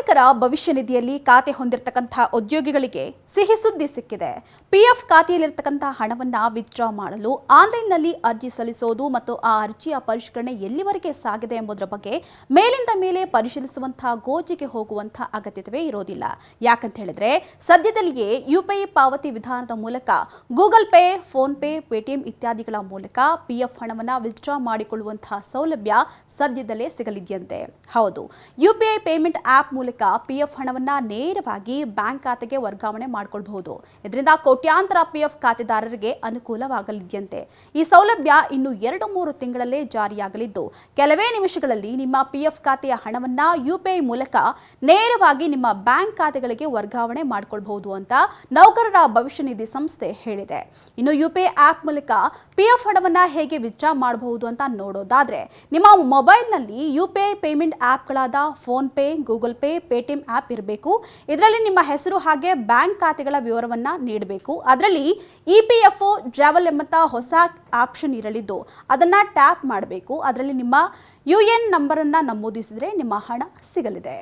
ಕಾರ್ಮಿಕರ ಭವಿಷ್ಯ ನಿಧಿಯಲ್ಲಿ ಖಾತೆ ಹೊಂದಿರತಕ್ಕಂತಹ ಉದ್ಯೋಗಿಗಳಿಗೆ ಸಿಹಿ ಸುದ್ದಿ ಸಿಕ್ಕಿದೆ. ಪಿಎಫ್ ಖಾತೆಯಲ್ಲಿರತಕ್ಕಂತಹ ಹಣವನ್ನು ವಿತ್ಡ್ರಾ ಮಾಡಲು ಆನ್ಲೈನ್ನಲ್ಲಿ ಅರ್ಜಿ ಸಲ್ಲಿಸೋದು ಮತ್ತು ಆ ಅರ್ಜಿಯ ಪರಿಷ್ಕರಣೆ ಎಲ್ಲಿವರೆಗೆ ಸಾಗಿದೆ ಎಂಬುದರ ಬಗ್ಗೆ ಮೇಲಿಂದ ಮೇಲೆ ಪರಿಶೀಲಿಸುವಂತಹ ಗೋಜಿಗೆ ಹೋಗುವಂತಹ ಅಗತ್ಯತೆ ಇರೋದಿಲ್ಲ. ಯಾಕಂತ ಹೇಳಿದ್ರೆ ಸದ್ಯದಲ್ಲಿಯೇ ಯುಪಿಐ ಪಾವತಿ ವಿಧಾನದ ಮೂಲಕ Google pay, phone pay, Paytm ಇತ್ಯಾದಿಗಳ ಮೂಲಕ ಪಿಎಫ್ ಹಣವನ್ನು ವಿತ್ಡ್ರಾ ಮಾಡಿಕೊಳ್ಳುವಂತಹ ಸೌಲಭ್ಯ ಸದ್ಯದಲ್ಲೇ ಸಿಗಲಿದೆಯಂತೆ. ಹೌದು, ಯುಪಿಐ ಪೇಮೆಂಟ್ ಆಪ್ ಮೂಲಕ ಪಿಎಫ್ ಹಣವನ್ನು ನೇರವಾಗಿ ಬ್ಯಾಂಕ್ ಖಾತೆಗೆ ವರ್ಗಾವಣೆ ಮಾಡಿಕೊಳ್ಳಬಹುದು. ಇದರಿಂದ ಕೋಟ್ಯಾಂತರ ಪಿಎಫ್ ಖಾತೆದಾರರಿಗೆ ಅನುಕೂಲವಾಗಲಿದೆಯಂತೆ. ಈ ಸೌಲಭ್ಯ ಇನ್ನು 2-3 ತಿಂಗಳಲ್ಲೇ ಜಾರಿಯಾಗಲಿದ್ದು, ಕೆಲವೇ ನಿಮಿಷಗಳಲ್ಲಿ ನಿಮ್ಮ ಪಿಎಫ್ ಖಾತೆಯ ಹಣವನ್ನು ಯುಪಿಐ ಮೂಲಕ ನೇರವಾಗಿ ನಿಮ್ಮ ಬ್ಯಾಂಕ್ ಖಾತೆಗಳಿಗೆ ವರ್ಗಾವಣೆ ಮಾಡಿಕೊಳ್ಳಬಹುದು ಅಂತ ನೌಕರರ ಭವಿಷ್ಯ ನಿಧಿ ಸಂಸ್ಥೆ ಹೇಳಿದೆ. ಇನ್ನು ಯುಪಿಐ ಆಪ್ ಮೂಲಕ ಪಿಎಫ್ ಹಣವನ್ನು ಹೇಗೆ ವಿತ್ಡ್ರಾ ಮಾಡಬಹುದು ಅಂತ ನೋಡೋದಾದ್ರೆ, ನಿಮ್ಮ ಮೊಬೈಲ್ನಲ್ಲಿ ಯುಪಿಐ ಪೇಮೆಂಟ್ ಆಪ್ಗಳಾದ PhonePe, Google Pay, Paytm app ಇರಬೇಕು. ಇದರಲ್ಲಿ ನಿಮ್ಮ ಹೆಸರು ಹಾಗೆ ಬ್ಯಾಂಕ್ ಖಾತೆಗಳ ವಿವರವನ್ನು ನೀಡಬೇಕು. ಅದರಲ್ಲಿ ಇಪಿಎಫ್ಒ ಟ್ರಾವೆಲ್ ಎಂಬಂತ ಹೊಸ ಆಪ್ಷನ್ ಇರಲಿದ್ದು ಅದನ್ನು ಟ್ಯಾಪ್ ಮಾಡಬೇಕು. ಅದರಲ್ಲಿ ನಿಮ್ಮ ಯುಎನ್ ನಂಬರನ್ನು ನಮೂದಿಸಿದರೆ ನಿಮ್ಮ ಹಣ ಸಿಗಲಿದೆ.